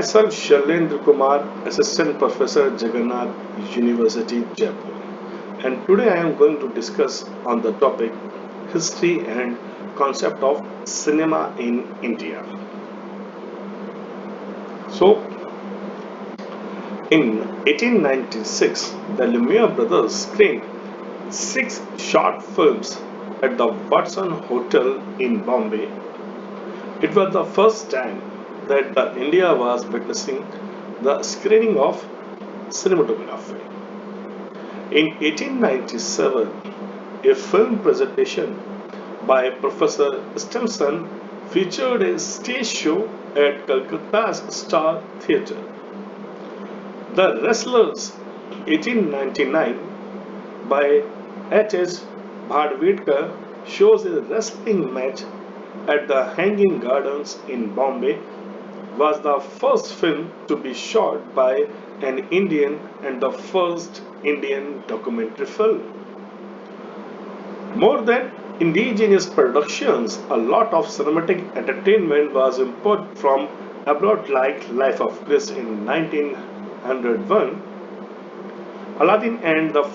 Myself, Shailender Kumar, Assistant Professor, Jagannath University, Jaipur. And today I am going to discuss on the topic history and concept of cinema in India. So, in 1896, the Lumiere brothers screened six short films at the Watson Hotel in Bombay. It was the first time that India was witnessing the screening of cinematography. In 1897, a film presentation by Professor Stimson featured a stage show at Calcutta's Star Theatre. The Wrestlers 1899 by H.S. Bhadvedkar shows a wrestling match at the Hanging Gardens in Bombay was the first film to be shot by an Indian and the first Indian documentary film. More than indigenous productions, a lot of cinematic entertainment was imported from abroad like Life of Chris in 1901, Aladdin and the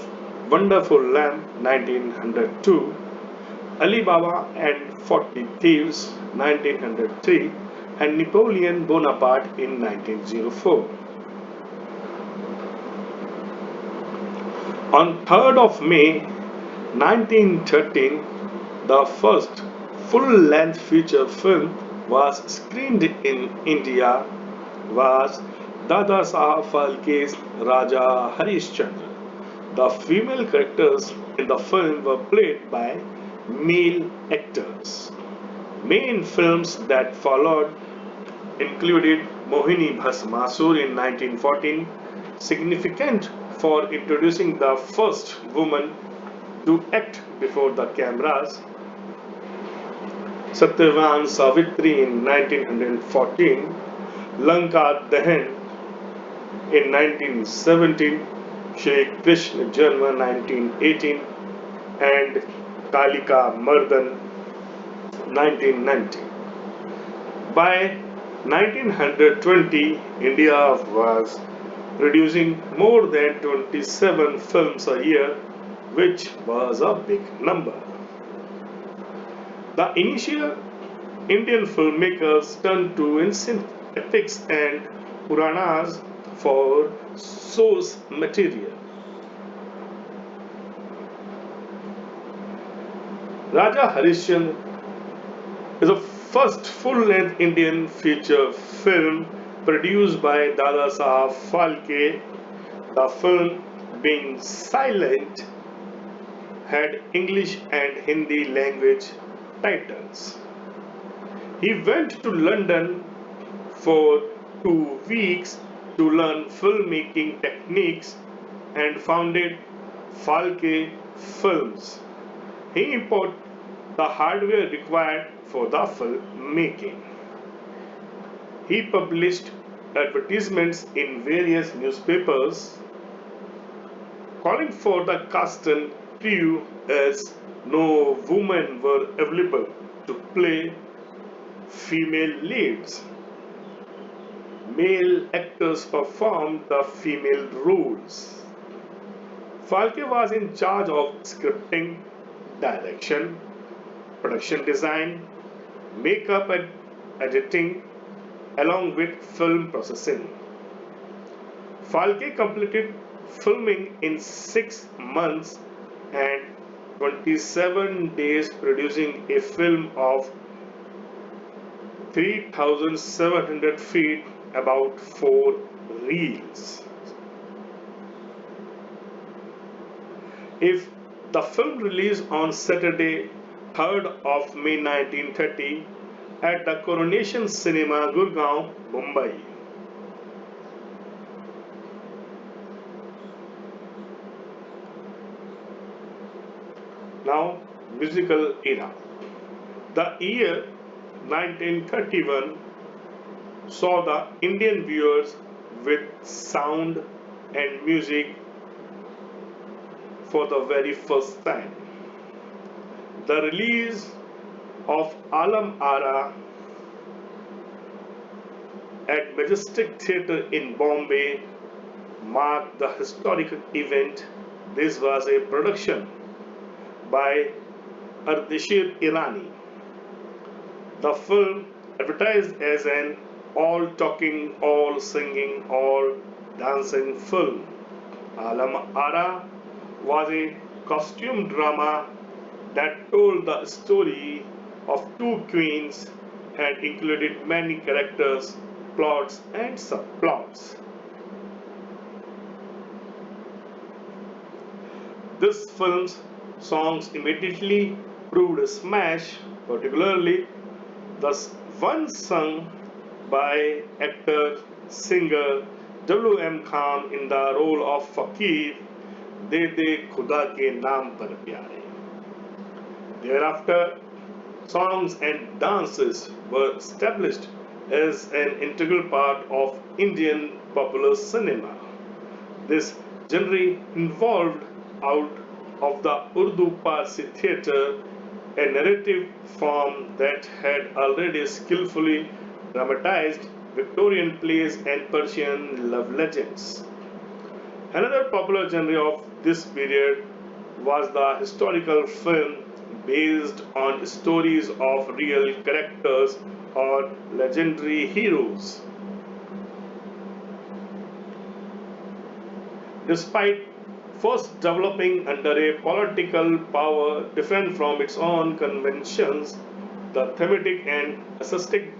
Wonderful Lamp 1902, Ali Baba and 40 Thieves 1903, and Napoleon Bonaparte in 1904. On 3rd of May 1913, the first full-length feature film was screened in India was Dada Sahab Phalke's Raja Harishchandra. The female characters in the film were played by male actors. Main films that followed included Mohini Bhasmasur in 1914, significant for introducing the first woman to act before the cameras, Satyavan Savitri in 1914, Lanka Dahan in 1917, Shri Krishna Janma 1918, and Kalika Mardan 1990. By 1920, India was producing more than 27 films a year, which was a big number. The initial Indian filmmakers turned to ancient epics and Puranas for source material. Raja Harishchandra is the first full-length Indian feature film produced by Dada Sahab Phalke. The film, being silent, had English and Hindi language titles. He went to London for 2 weeks to learn filmmaking techniques and founded Phalke Films. He imported the hardware required for the filmmaking. He published advertisements in various newspapers calling for the cast and crew as no women were available to play female leads. Male actors performed the female roles. Falke was in charge of scripting, direction, production design, makeup and editing, along with film processing. Falke completed filming in 6 months and 27 days, producing a film of 3,700 feet, about 4 reels. If the film released on Saturday, 3rd of May 1930 at the Coronation Cinema, Gurgaon, Mumbai. Now, musical era. The year 1931 saw the Indian viewers with sound and music for the very first time. The release of Alam Ara at Majestic Theatre in Bombay marked the historic event. This was a production by Ardeshir Irani. The film, advertised as an all talking, all singing, all dancing film, Alam Ara was a costume drama that told the story of two queens and included many characters, plots, and subplots. This film's songs immediately proved a smash, particularly the one sung by actor singer W.M. Khan in the role of Fakir, दे दे खुदा के नाम पर प्यारे. Thereafter, songs and dances were established as an integral part of Indian popular cinema. This genre evolved out of the Urdu Parsi theatre, a narrative form that had already skillfully dramatized Victorian plays and Persian love legends. Another popular genre of this period was the historical film based on stories of real characters or legendary heroes. Despite first developing under a political power different from its own conventions, the thematic and aesthetic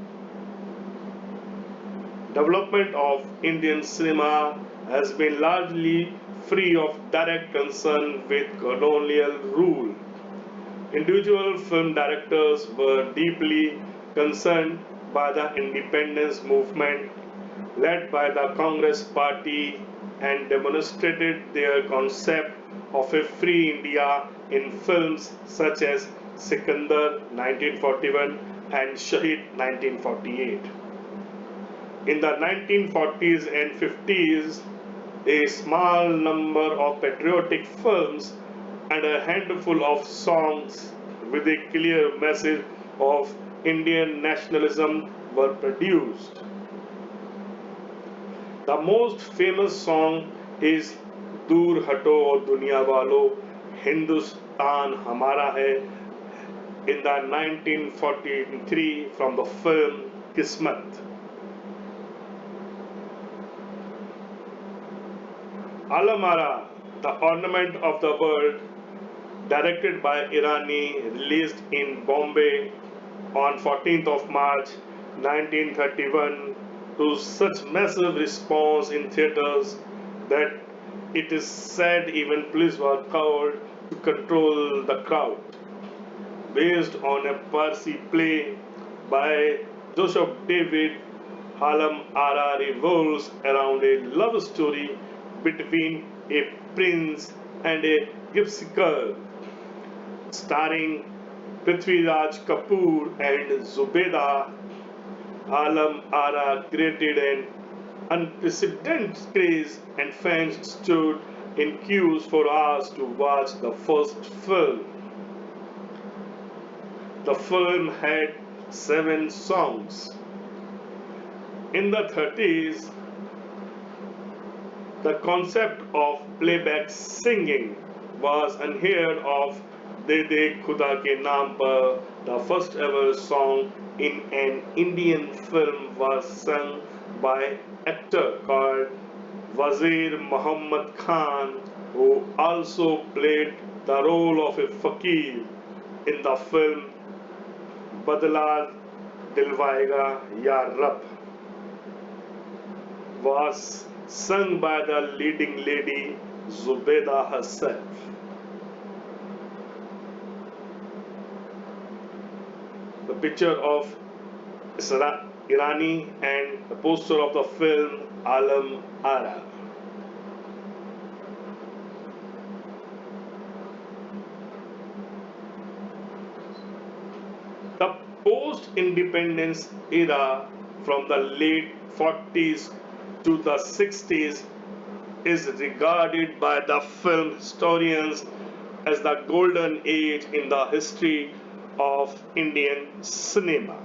development of Indian cinema has been largely free of direct concern with colonial rule. Individual film directors were deeply concerned by the independence movement led by the Congress Party and demonstrated their concept of a free India in films such as Sikandar 1941 and Shahid 1948. In the 1940s and 50s, a small number of patriotic films and a handful of songs with a clear message of Indian nationalism were produced. The most famous song is दूर हटो और दुनिया वालो हिंदुस्तान हमारा है in the 1943 from the film Kismat. Alamara, the ornament of the world, directed by Irani, released in Bombay on 14th of March 1931 to such massive response in theaters that it is said even police were called to control the crowd. Based on a Parsi play by Joseph David, Halam Ara revolves around a love story between a prince and a gypsy girl, starring Prithviraj Kapoor and Zubeda. Alam Ara created an unprecedented craze and fans stood in queues for hours to watch the first film. The film had 7 songs. In the 30s, the concept of playback singing was unheard of. De De Khuda Ke Naam Par, the first ever song in an Indian film, was sung by actor called Wazir Muhammad Khan, who also played the role of a fakir in the film Badla Dilwayega Ya Rab, was sung by the leading lady Zubeda herself. The picture of Irani and the poster of the film Alam Ara. The post independence era from the late 40s to the 60s is regarded by the film historians as the golden age in the history of Indian cinema.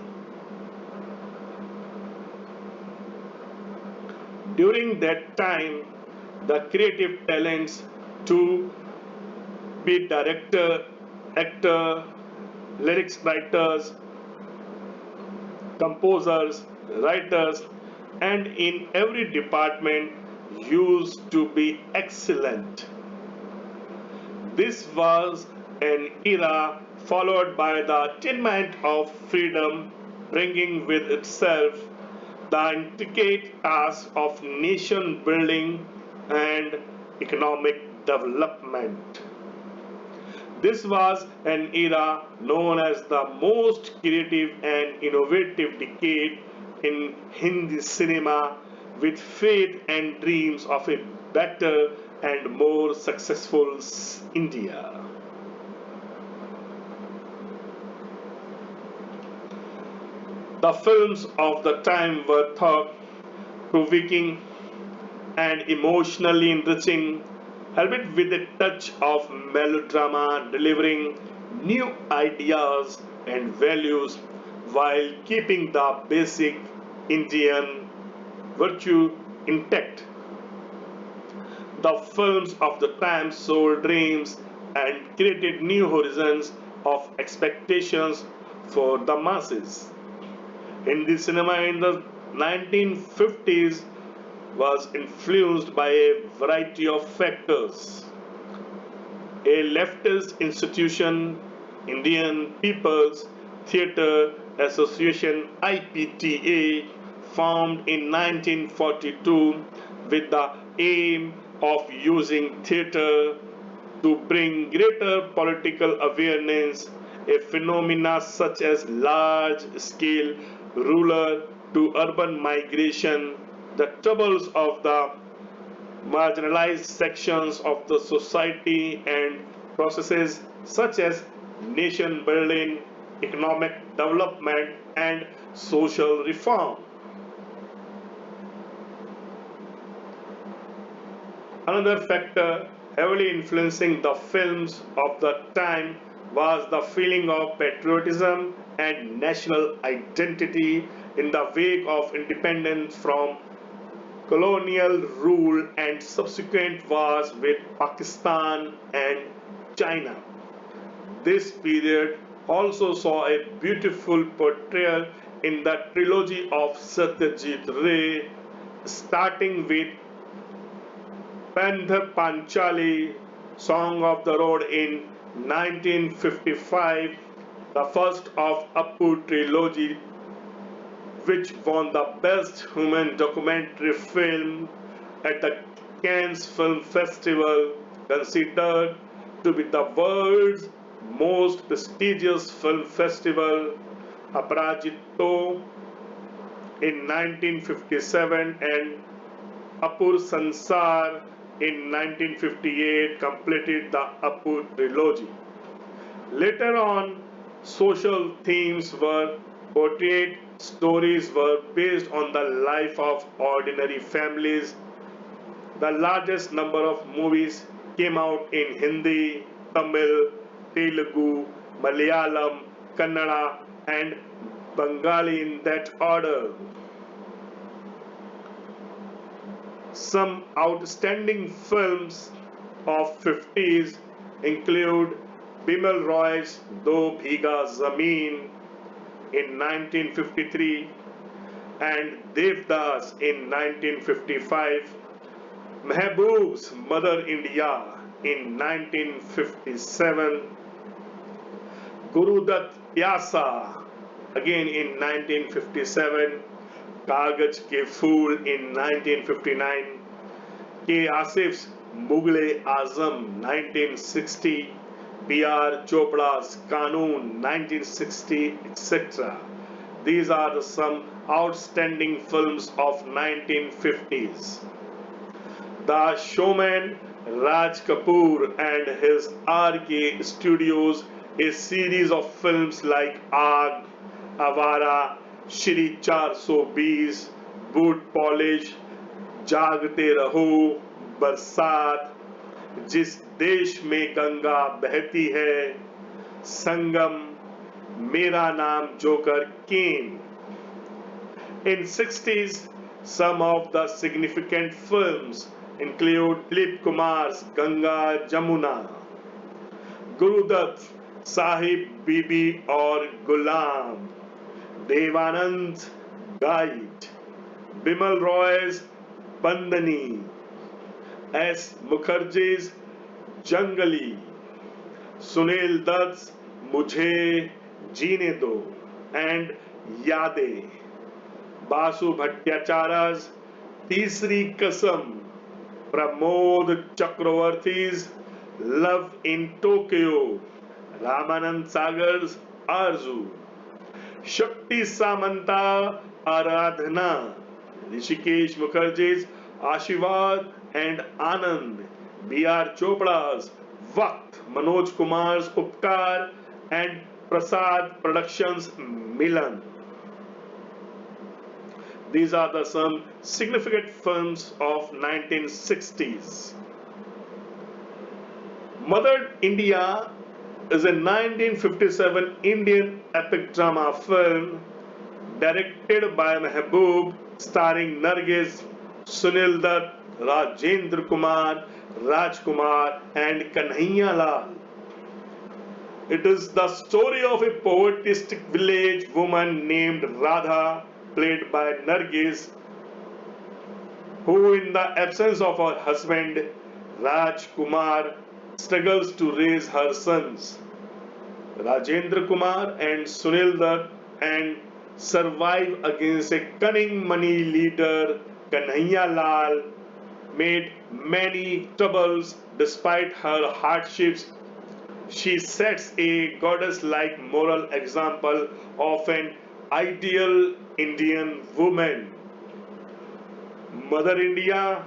During that time, the creative talents to be director, actor, lyrics writers, composers, writers, and in every department used to be excellent. This was an era followed by the attainment of freedom, bringing with itself the intricate task of nation building and economic development. This was an era known as the most creative and innovative decade in Hindi cinema, with faith and dreams of a better and more successful India. The films of the time were thought provoking and emotionally enriching, albeit with a touch of melodrama, delivering new ideas and values while keeping the basic Indian virtue intact. The films of the time sold dreams and created new horizons of expectations for the masses. Hindi cinema in the 1950s was influenced by a variety of factors. A leftist institution, Indian People's Theatre Association IPTA, formed in 1942 with the aim of using theatre to bring greater political awareness, a phenomena such as large scale rural to urban migration, the troubles of the marginalized sections of the society, and processes such as nation building, economic development, and social reform. Another factor heavily influencing the films of the time was the feeling of patriotism and national identity in the wake of independence from colonial rule and subsequent wars with Pakistan and China. This period also saw a beautiful portrayal in the trilogy of Satyajit Ray, starting with Pandha Panchali, Song of the Road in 1955, the first of Appu trilogy, which won the Best Human Documentary Film at the Cannes Film Festival, considered to be the world's most prestigious film festival. Aparajito in 1957 and Apur Sansar in 1958 completed the Apur trilogy. Later on, social themes were portrayed, stories were based on the life of ordinary families. The largest number of movies came out in Hindi, Tamil, Telugu, Malayalam, Kannada, and Bengali in that order. Some outstanding films of 50s include Bimal Roy's Do Bhiga Zameen in 1953 and Devdas in 1955, Mehboob's Mother India in 1957, Gurudat Pyasa again in 1957, Kagaj Ke Phool in 1959, K. Asif's Mughal Azam 1960, B.R. Chopra's Qanun 1960, etc. These are some outstanding films of 1950s. The Showman Raj Kapoor and his RK Studios, a series of films like Aag, Avara, Shri 420, Boot Polish, जागते रहो, बरसात, जिस देश में गंगा बहती है, संगम, मेरा नाम जोकर केन. In 60s, Some of the significant films include Dilip Kumar's Ganga Jamuna, Gurudutt Sahib Bibi or Gulam, Devanand's Guide, Bimal Roy's Bandhani, S. Mukherjee's Jangali, Sunil Dutt's Mujhe Jeene Do, and Yade, Basu Bhattacharya's Tisri Kasam, Pramod Chakravarti's Love in Tokyo, Ramanand Sagar's Arzu, Shakti Samanta Aradhana, Rishikesh Mukherjee's Ashirwad and Anand, B.R. Chopra's Waqt, Manoj Kumar's Upkar, and Prasad Productions Milan. These are the some significant films of 1960s. Mother India is a 1957 Indian epic drama film directed by Mehboob, starring Nargis, Sunil Dutt, Rajendra Kumar, Rajkumar, and Kanhaiya Lal. It is the story of a poetic village woman named Radha, played by Nargis, who, in the absence of her husband, Rajkumar, struggles to raise her sons, Rajendra Kumar and Sunil Dutt, and survive against a cunning money leader, Kanhaiya Lal, made many troubles despite her hardships. She sets a goddess like moral example of an ideal Indian woman. Mother India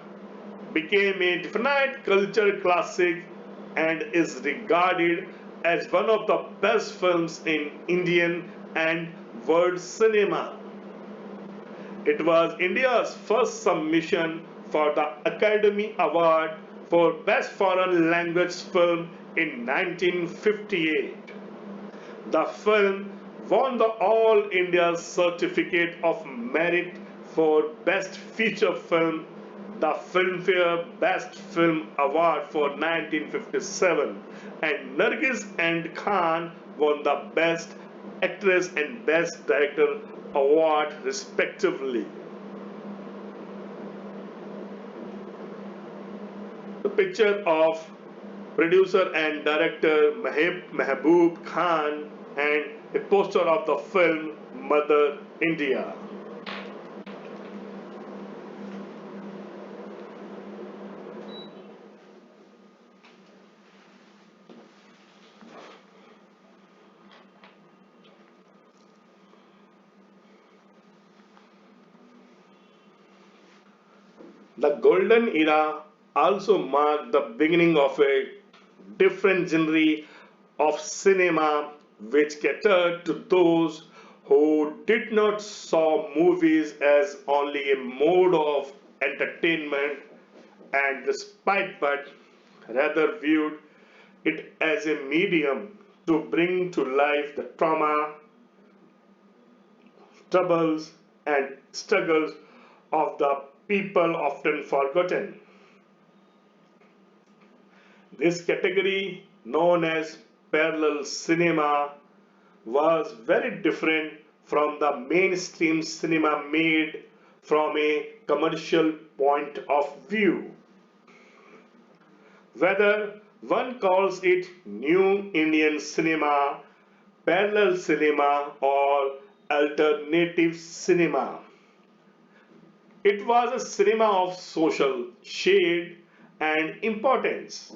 became a definite culture classic and is regarded as one of the best films in Indian and world cinema. It was India's first submission for the Academy Award for Best Foreign Language Film in 1958. The film won the All India Certificate of Merit for Best Feature Film, the Filmfare Best Film Award for 1957, and Nargis and Khan won the Best Actress and Best Director award respectively. The picture of producer and director Mehboob Khan and a poster of the film Mother India. The golden era also marked the beginning of a different genre of cinema which catered to those who did not saw movies as only a mode of entertainment and despite but rather viewed it as a medium to bring to life the trauma, troubles, and struggles of the people often forgotten. This category, known as parallel cinema, was very different from the mainstream cinema made from a commercial point of view. Whether one calls it New Indian cinema, parallel cinema, or alternative cinema, it was a cinema of social shade and importance.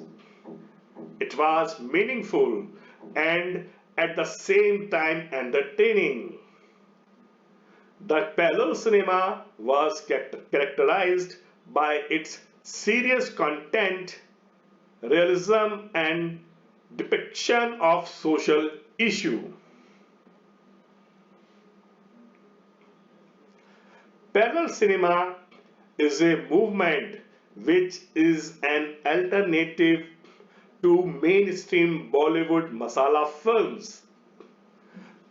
It was meaningful and at the same time entertaining. The parallel cinema was characterized by its serious content, realism, and depiction of social issue. Parallel cinema is a movement which is an alternative to mainstream Bollywood masala films.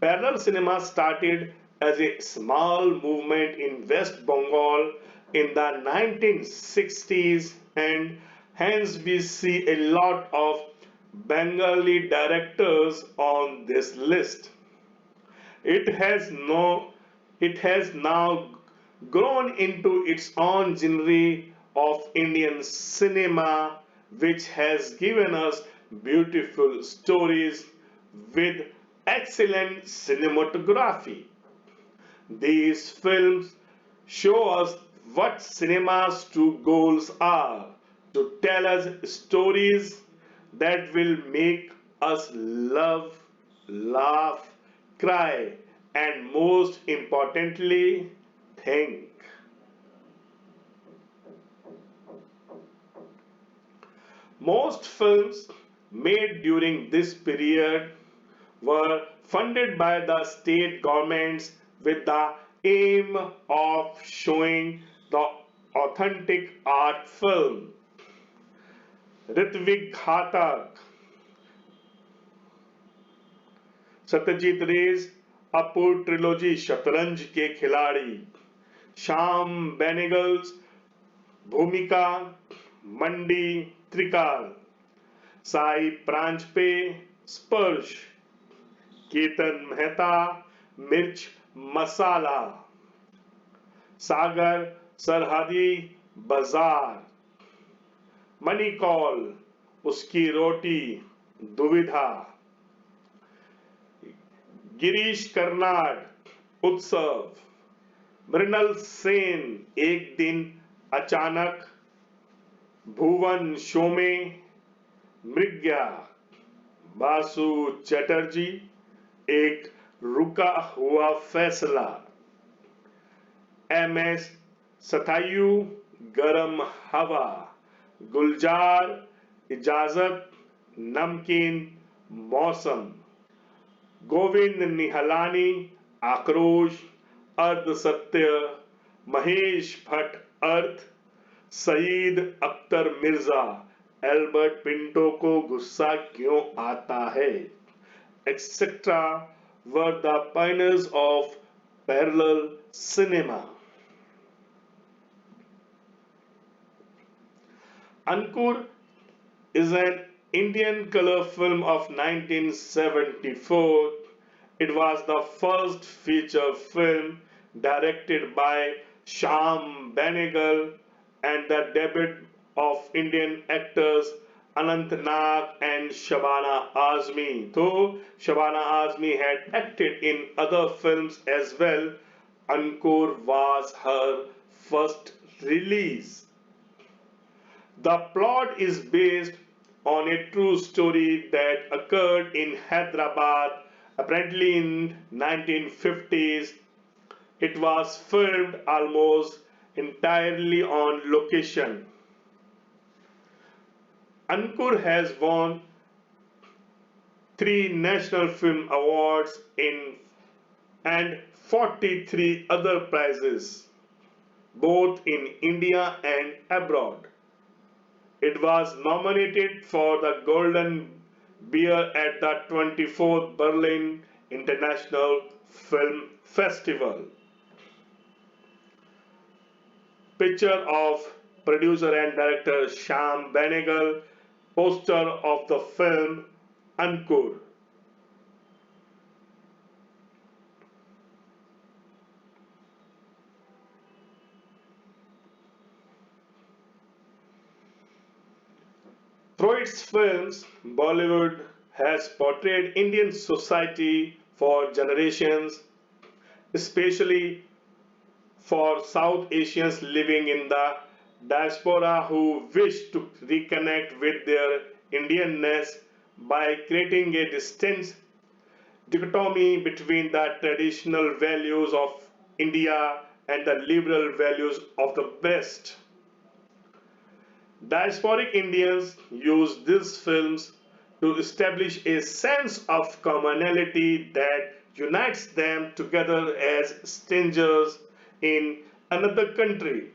Parallel cinema started as a small movement in West Bengal in the 1960s, and hence we see a lot of Bengali directors on this list. It has no it has now grown into its own genre of Indian cinema, which has given us beautiful stories with excellent cinematography. These films show us what cinema's true goals are: to tell us stories that will make us love, laugh, cry, and most importantly, think. Most films made during this period were funded by the state governments with the aim of showing the authentic art film. Ritwik Ghatak, Satyajit raise, Appu trilogy शतरंज के खिलाड़ी, श्याम बेनेगल्स, भूमिका, मंडी, त्रिकाल, साई प्रांजपे, स्पर्श, केतन मेहता, मिर्च मसाला, सागर सरहदी, बाजार, money call, उसकी रोटी, दुविधा, गिरीश कर्नाड, उत्सव, मृणल सेन, एक दिन अचानक, भुवन शोमे, मृग्या, बासु चटर्जी, एक रुका हुआ फैसला, एम एस सतायु, गरम हवा, गुलजार, इजाजत, नमकीन, मौसम, गोविंद निहलानी, आक्रोश, अर्ध सत्य, महेश भट्ट, अर्थ, सईद अख्तर मिर्जा, एल्बर्ट पिंटो को गुस्सा क्यों आता है, etcetera were the pioneers of parallel cinema. Ankur is an Indian color film of 1974. It was the first feature film directed by Shyam Benegal and the debut of Indian actors Anant Nag and Shabana Azmi. Though Shabana Azmi had acted in other films as well, Ankur was her first release. The plot is based on a true story that occurred in Hyderabad, apparently in 1950s. It was filmed almost entirely on location. Ankur has won 3 National Film Awards in and 43 other prizes, both in India and abroad. It was nominated for the Golden Bear at the 24th Berlin International Film Festival. Picture of producer and director Shyam Benegal, poster of the film Ankur. Through its films, Bollywood has portrayed Indian society for generations, especially for South Asians living in the diaspora who wish to reconnect with their Indianness by creating a distinct dichotomy between the traditional values of India and the liberal values of the West. Diasporic Indians use these films to establish a sense of commonality that unites them together as strangers in another country.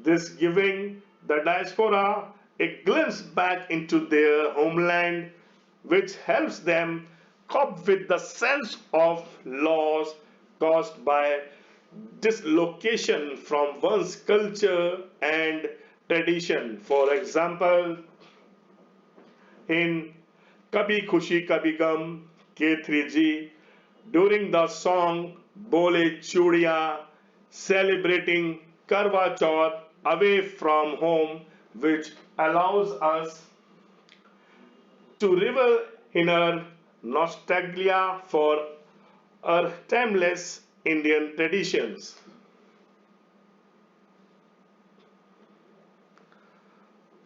This giving the diaspora a glimpse back into their homeland, which helps them cope with the sense of loss caused by dislocation from one's culture and tradition. For example, in Kabhi Khushi Kabhi Gum K3G, during the song Bole Chudiya, celebrating Karwa Chauth away from home, which allows us to revel in our nostalgia for our timeless Indian traditions.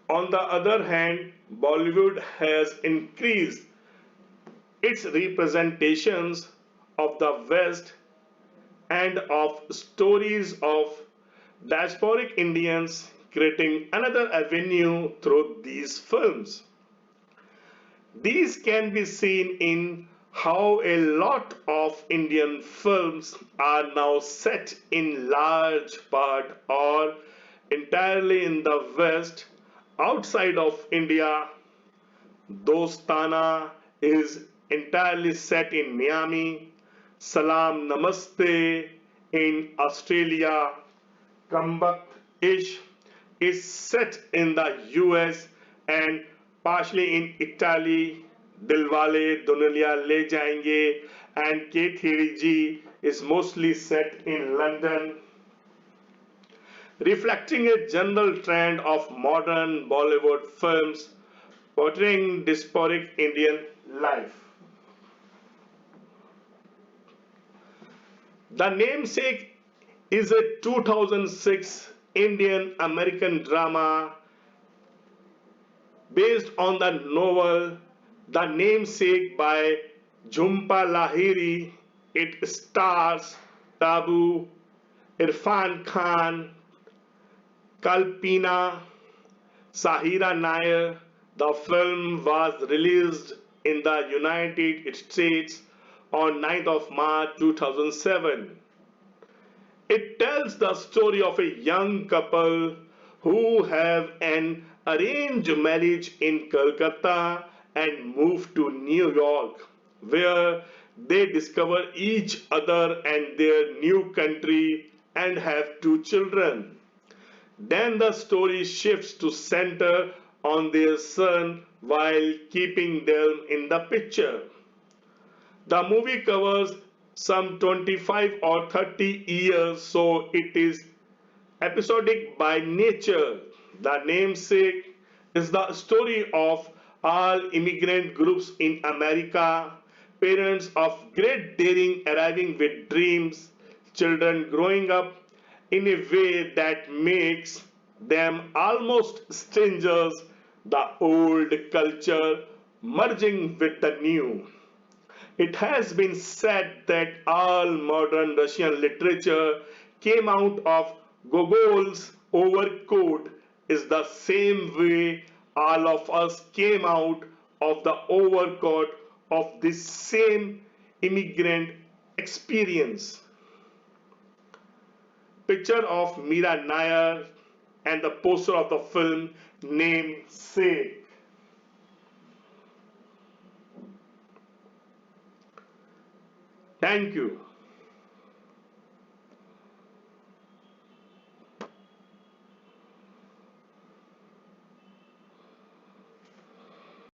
On the other hand, Bollywood has increased its representations of the West and of stories of diasporic Indians, creating another avenue through these films. These can be seen in how a lot of Indian films are now set in large part or entirely in the West. Outside of India, Dostana is entirely set in Miami, Salam Namaste in Australia, Kambak Ish is set in the US and partially in Italy. Dilwale Dunaliya Le Jayenge and K3G is mostly set in London, reflecting a general trend of modern Bollywood films portraying diasporic Indian life. The Namesake is a 2006 Indian American drama based on the novel The Namesake by Jhumpa Lahiri. It stars Tabu, Irfan Khan, Kalpina, Sahira Nair. The film was released in the United States on 9th of March 2007. It tells the story of a young couple who have an arranged marriage in Calcutta and move to New York, where they discover each other and their new country and have two children. Then the story shifts to center on their son while keeping them in the picture. The movie covers some 25 or 30 years, so it is episodic by nature. The Namesake is the story of all immigrant groups in America, parents of great daring arriving with dreams, children growing up in a way that makes them almost strangers, the old culture merging with the new. It has been said that all modern Russian literature came out of Gogol's overcoat is the same way all of us came out of the overcoat of this same immigrant experience. Picture of Meera Nair and the poster of the film Namesake. Thank you.